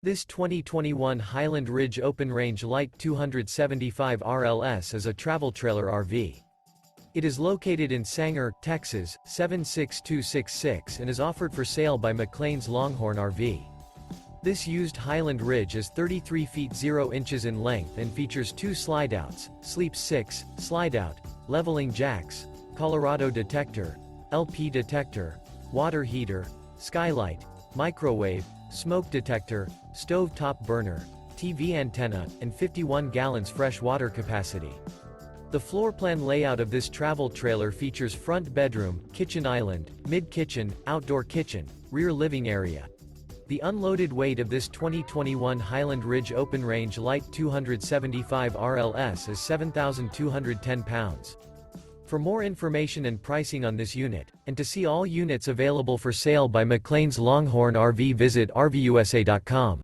This 2021 Highland Ridge Open Range Light 275 RLS is a travel trailer RV. It is located in Sanger, Texas, 76266 and is offered for sale by McClain's Longhorn RV. This used Highland Ridge is 33 feet 0 inches in length and features 2 slideouts, Sleep 6, Slideout, leveling jacks, Colorado Detector, LP Detector, water heater, Skylight, microwave, smoke detector, stove top burner, TV antenna, and 51 gallons fresh water capacity. The floor plan layout of this travel trailer features front bedroom, kitchen island, mid-kitchen, outdoor kitchen, rear living area. The unloaded weight of this 2021 Highland Ridge Open Range Light 275 RLS is 7,210 pounds. For more information and pricing on this unit, and to see all units available for sale by McClain's Longhorn RV, visit RVUSA.com.